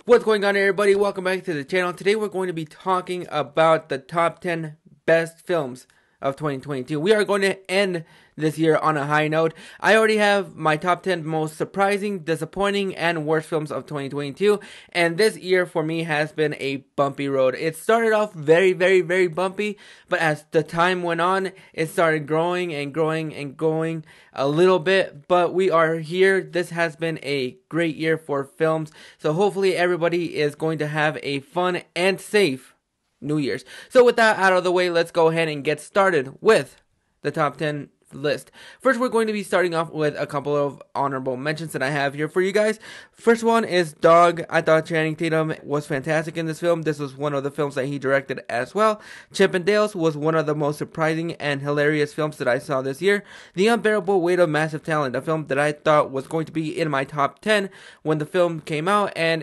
What's going on, everybody? Welcome back to the channel. Today we're going to be talking about the top 10 best films of 2022. We are going to end this year on a high note. I already have my top 10 most surprising, disappointing, and worst films of 2022, and this year for me has been a bumpy road. It started off very bumpy, but as the time went on, it started growing and going a little bit, but we are here. This has been a great year for films, so hopefully everybody is going to have a fun and safe New Year's. So with that out of the way, let's go ahead and get started with the top 10 list. First, we're going to be starting off with a couple of honorable mentions that I have here for you guys. First one is Dog. I thought Channing Tatum was fantastic in this film. This was one of the films that he directed as well. Chip and Dale's was one of the most surprising and hilarious films that I saw this year. The Unbearable Weight of Massive Talent, a film that I thought was going to be in my top 10 when the film came out, and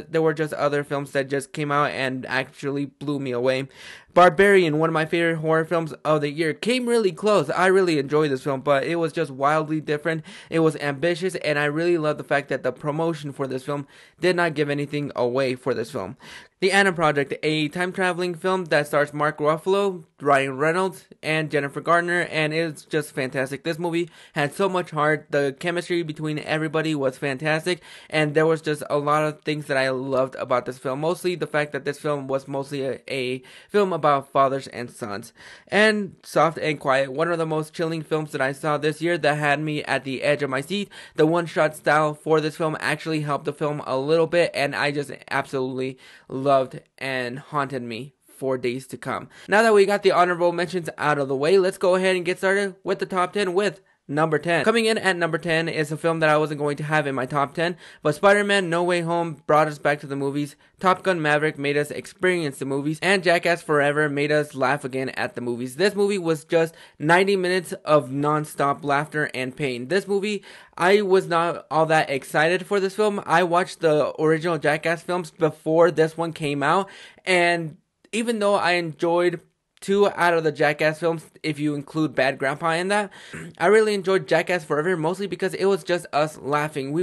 there were just other films that just came out and actually blew me away. Barbarian, one of my favorite horror films of the year, came really close. I really enjoyed this film, but it was just wildly different. It was ambitious, and I really love the fact that the promotion for this film did not give anything away for this film. The Adam Project, a time-traveling film that stars Mark Ruffalo, Ryan Reynolds, and Jennifer Garner, and it's just fantastic. This movie had so much heart. The chemistry between everybody was fantastic, and there was just a lot of things that I loved about this film. Mostly the fact that this film was mostly a film about fathers and sons. And Soft and Quiet, one of the most chilling films that I saw this year that had me at the edge of my seat. The one-shot style for this film actually helped the film a little bit, and I just absolutely loved and haunted me for days to come. Now that we got the honorable mentions out of the way, let's go ahead and get started with the top 10 with number 10. Coming in at number 10 is a film that I wasn't going to have in my top 10, but Spider-Man No Way Home brought us back to the movies, Top Gun Maverick made us experience the movies, and Jackass Forever made us laugh again at the movies. This movie was just 90 minutes of non-stop laughter and pain. This movie, I was not all that excited for this film. I watched the original Jackass films before this one came out, and even though I enjoyed 2 out of the Jackass films, if you include Bad Grandpa in that, I really enjoyed Jackass Forever, mostly because it was just us laughing.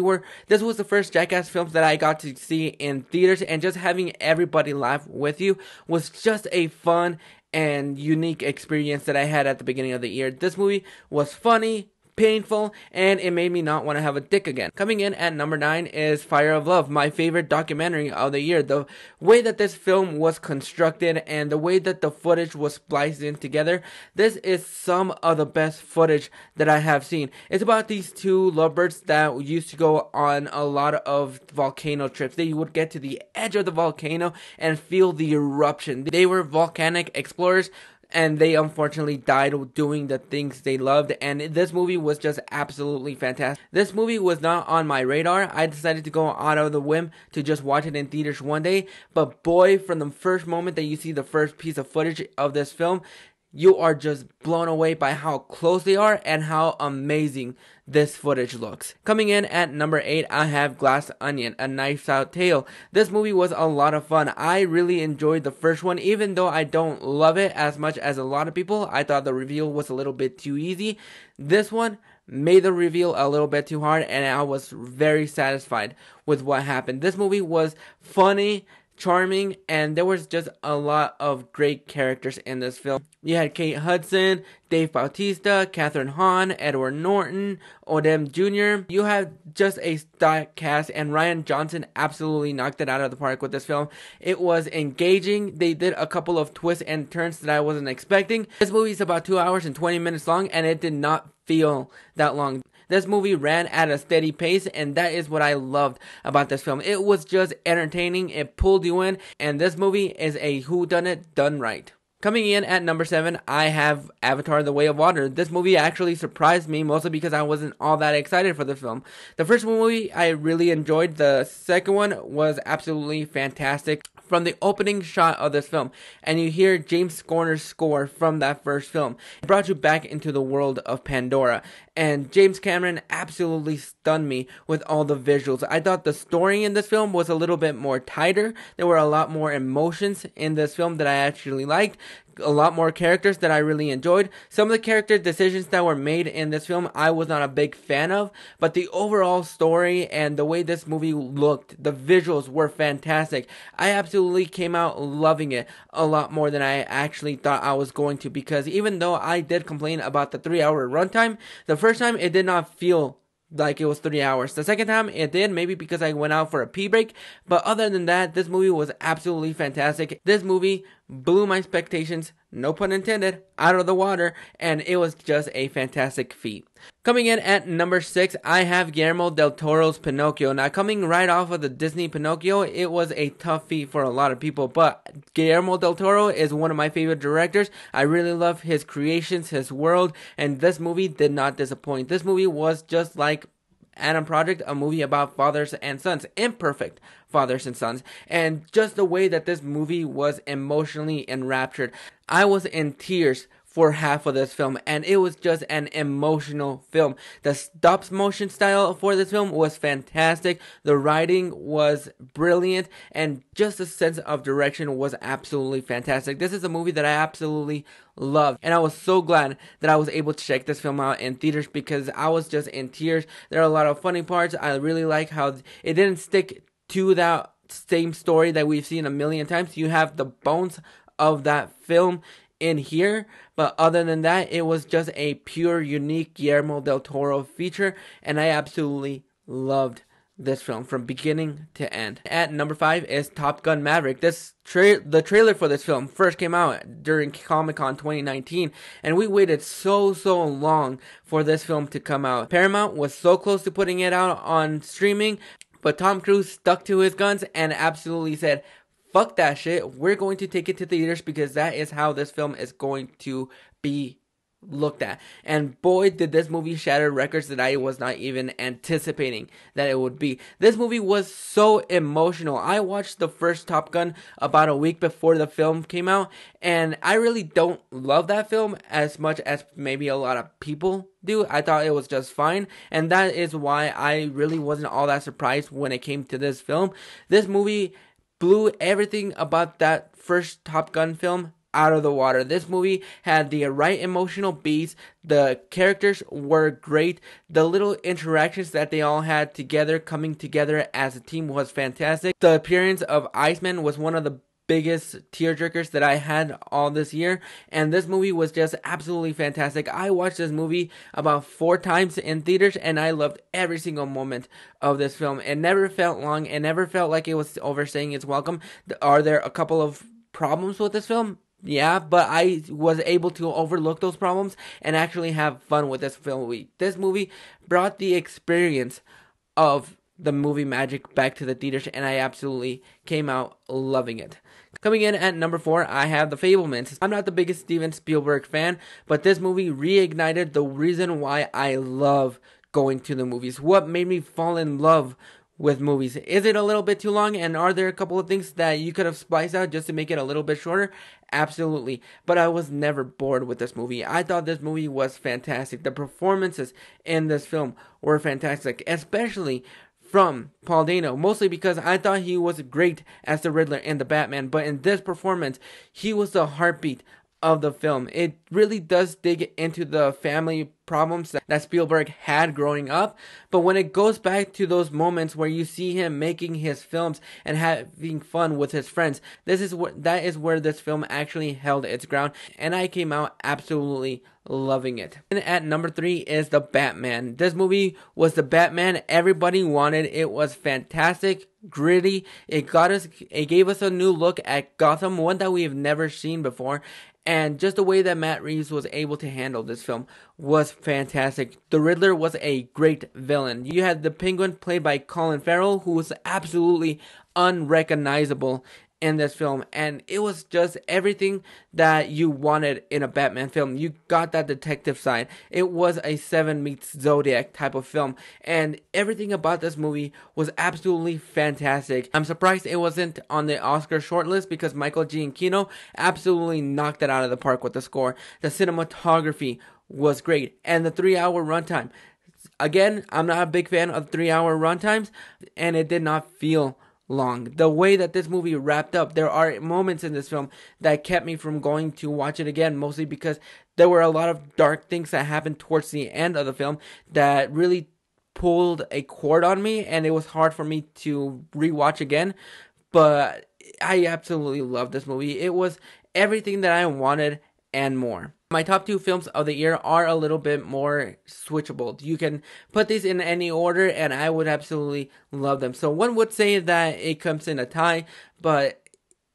This was the first Jackass films that I got to see in theaters, and just having everybody laugh with you was just a fun and unique experience that I had at the beginning of the year. This movie was funny, painful, and it made me not want to have a dick again. Coming in at number 9 is Fire of Love, my favorite documentary of the year. The way that this film was constructed and the way that the footage was spliced in together, this is some of the best footage that I have seen. It's about these 2 lovebirds that used to go on a lot of volcano trips. They would get to the edge of the volcano and feel the eruption. They were volcanic explorers, and they unfortunately died doing the things they loved, and this movie was just absolutely fantastic. This movie was not on my radar. I decided to go out of the whim to just watch it in theaters one day, but boy, from the first moment that you see the first piece of footage of this film, you are just blown away by how close they are and how amazing this footage looks. Coming in at number 8, I have Glass Onion, A Knives Out Tale. This movie was a lot of fun. I really enjoyed the first one, even though I don't love it as much as a lot of people. I thought the reveal was a little bit too easy. This one made the reveal a little bit too hard, and I was very satisfied with what happened. This movie was funny, charming, and there was just a lot of great characters in this film. You had Kate Hudson, Dave Bautista, Catherine Hahn, Edward Norton, Odom Jr. You have just a stacked cast, and Rian Johnson absolutely knocked it out of the park with this film. It was engaging. They did a couple of twists and turns that I wasn't expecting. This movie is about 2 hours and 20 minutes long, and it did not feel that long. This movie ran at a steady pace, and that is what I loved about this film. It was just entertaining, it pulled you in, and this movie is a whodunit done right. Coming in at number 7, I have Avatar: The Way of Water. This movie actually surprised me, mostly because I wasn't all that excited for the film. The first movie I really enjoyed. The second one was absolutely fantastic. From the opening shot of this film, and you hear James Horner's score from that first film, it brought you back into the world of Pandora. And James Cameron absolutely stunned me with all the visuals. I thought the story in this film was a little bit more tighter. There were a lot more emotions in this film that I actually liked. a lot more characters that I really enjoyed. Some of the character decisions that were made in this film I was not a big fan of, but the overall story and the way this movie looked, the visuals were fantastic. I absolutely came out loving it a lot more than I actually thought I was going to, because even though I did complain about the 3-hour runtime, the first time it did not feel like it was 3 hours. The second time it did, maybe because I went out for a pee break, but other than that, this movie was absolutely fantastic. This movie blew my expectations, no pun intended, out of the water, and it was just a fantastic feat. Coming in at number 6, I have Guillermo del Toro's Pinocchio. Now, coming right off of the Disney Pinocchio, it was a tough feat for a lot of people, but Guillermo del Toro is one of my favorite directors. I really love his creations, his world, and this movie did not disappoint. This movie was just like Adam Project, a movie about fathers and sons, imperfect fathers and sons, and just the way that this movie was emotionally enraptured. I was in tears for half of this film, and it was just an emotional film. The stop motion style for this film was fantastic. The writing was brilliant, and just the sense of direction was absolutely fantastic. This is a movie that I absolutely loved, and I was so glad that I was able to check this film out in theaters because I was just in tears. There are a lot of funny parts. I really like how it didn't stick to that same story that we've seen a million times. You have the bones of that film in here, but other than that, it was just a pure, unique Guillermo del Toro feature, and I absolutely loved this film from beginning to end. At number 5 is Top Gun Maverick. The trailer for this film first came out during Comic-Con 2019, and we waited so long for this film to come out. Paramount was so close to putting it out on streaming, but Tom Cruise stuck to his guns and absolutely said, fuck that shit, we're going to take it to theaters because that is how this film is going to be looked at. And boy, did this movie shatter records that I was not even anticipating that it would be. This movie was so emotional. I watched the first Top Gun about a week before the film came out, and I really don't love that film as much as maybe a lot of people do. I thought it was just fine, and that is why I really wasn't all that surprised when it came to this film. This movie blew everything about that first Top Gun film out of the water. This movie had the right emotional beats. The characters were great. The little interactions that they all had together, coming together as a team, was fantastic. The appearance of Iceman was one of the biggest tearjerkers that I had all this year, and this movie was just absolutely fantastic. I watched this movie about 4 times in theaters, and I loved every single moment of this film. It never felt long. It never felt like it was overstaying its welcome. Are there a couple of problems with this film? Yeah, but I was able to overlook those problems and actually have fun with this film. This movie brought the experience of the movie magic back to the theaters, and I absolutely came out loving it. Coming in at number 4, I have The Fabelmans. I'm not the biggest Steven Spielberg fan, but this movie reignited the reason why I love going to the movies. What made me fall in love with movies? Is it a little bit too long, and are there a couple of things that you could have spliced out just to make it a little bit shorter? Absolutely, but I was never bored with this movie. I thought this movie was fantastic. The performances in this film were fantastic, especially from Paul Dano, mostly because I thought he was great as the Riddler in The Batman, but in this performance, he was the heartbeat of the film. It really does dig into the family problems that Spielberg had growing up, but when it goes back to those moments where you see him making his films and having fun with his friends, that is where this film actually held its ground, and I came out absolutely loving it. And at number 3 is The Batman. This movie was the Batman everybody wanted. It was fantastic, gritty. It gave us a new look at Gotham, one that we have never seen before. And just the way that Matt Reeves was able to handle this film was fantastic. The Riddler was a great villain. You had the Penguin played by Colin Farrell, who was absolutely unrecognizable in this film, and it was just everything that you wanted in a Batman film. You got that detective side. It was a Seven meets Zodiac type of film, and everything about this movie was absolutely fantastic. I'm surprised it wasn't on the Oscar shortlist because Michael Giacchino absolutely knocked it out of the park with the score. The cinematography was great, and the 3-hour runtime. Again, I'm not a big fan of 3-hour runtimes, and it did not feel long. The way that this movie wrapped up, there are moments in this film that kept me from going to watch it again, mostly because there were a lot of dark things that happened towards the end of the film that really pulled a cord on me, and it was hard for me to rewatch again. But I absolutely love this movie. It was everything that I wanted and more. My top 2 films of the year are a little bit more switchable. You can put these in any order and I would absolutely love them. So one would say that it comes in a tie, but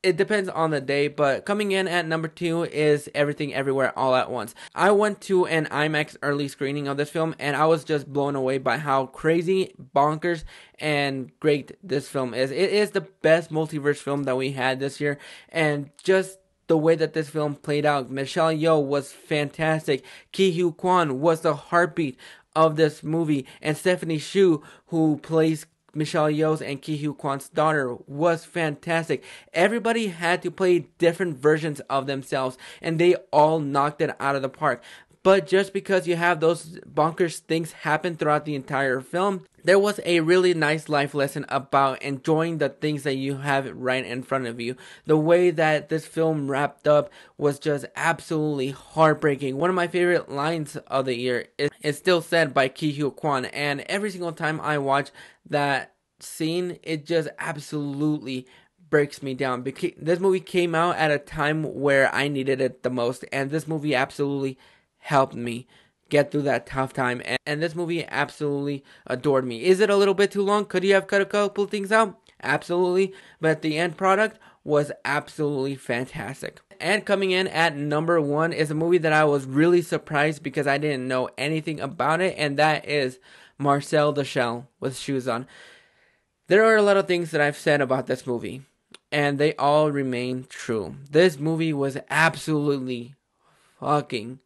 it depends on the day. But coming in at number 2 is Everything Everywhere All at Once. I went to an IMAX early screening of this film and I was just blown away by how crazy, bonkers, and great this film is. It is the best multiverse film that we had this year, and just the way that this film played out. Michelle Yeoh was fantastic. Ki Hugh Kwan was the heartbeat of this movie. And Stephanie Hsu, who plays Michelle Yeoh's and Ki Hugh Kwan's daughter, was fantastic. Everybody had to play different versions of themselves, and they all knocked it out of the park. But just because you have those bonkers things happen throughout the entire film, there was a really nice life lesson about enjoying the things that you have right in front of you. The way that this film wrapped up was just absolutely heartbreaking. One of my favorite lines of the year is still said by Ki Hugh Kwan, and every single time I watch that scene, it just absolutely breaks me down. Because this movie came out at a time where I needed it the most, and this movie absolutely helped me get through that tough time, and this movie absolutely adored me. Is it a little bit too long? Could you have cut a couple things out? Absolutely, but the end product was absolutely fantastic. And coming in at number 1 is a movie that I was really surprised because I didn't know anything about it, and that is Marcel the Shell with Shoes On. There are a lot of things that I've said about this movie, and they all remain true. This movie was absolutely fucking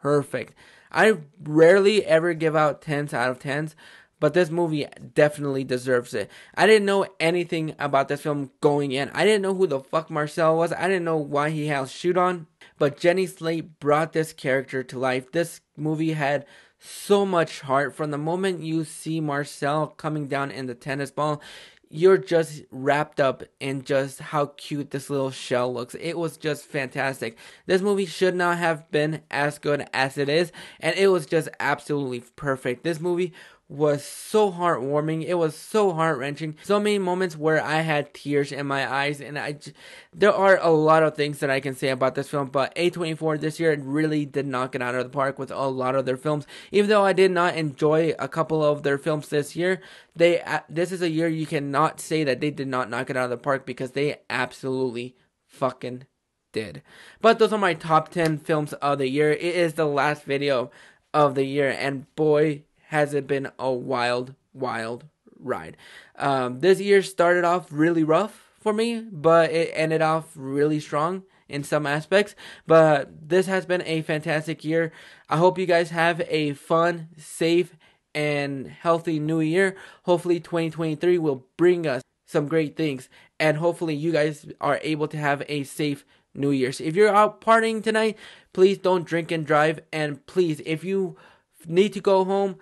perfect. I rarely ever give out 10s out of 10s, but this movie definitely deserves it. I didn't know anything about this film going in. I didn't know who the fuck Marcel was. I didn't know why he had a shoot on. But Jenny Slate brought this character to life. This movie had so much heart. From the moment you see Marcel coming down in the tennis ball, you're just wrapped up in just how cute this little shell looks. It was just fantastic. This movie should not have been as good as it is, and it was just absolutely perfect. This movie was so heartwarming. It was so heart-wrenching. So many moments where I had tears in my eyes, and there are a lot of things that I can say about this film, but A24 this year really did knock it out of the park with a lot of their films. Even though I did not enjoy a couple of their films this year, this is a year you cannot say that they did not knock it out of the park, because they absolutely fucking did. But those are my top 10 films of the year. It is the last video of the year, and boy, has it been a wild, wild ride. This year started off really rough for me, but it ended off really strong in some aspects. But this has been a fantastic year. I hope you guys have a fun, safe, and healthy new year. Hopefully 2023 will bring us some great things, and hopefully you guys are able to have a safe New Year's. If you're out partying tonight, please don't drink and drive, and please, if you need to go home,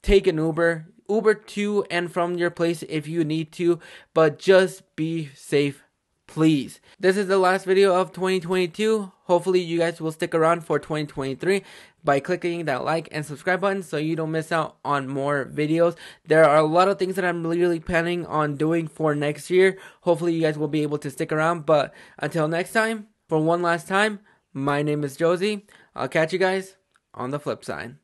take an Uber to and from your place if you need to, but just be safe, please. This is the last video of 2022. Hopefully you guys will stick around for 2023 by clicking that like and subscribe button so you don't miss out on more videos. There are a lot of things that I'm really planning on doing for next year. Hopefully you guys will be able to stick around, but until next time, for one last time, my name is Josie. I'll catch you guys on the flip side.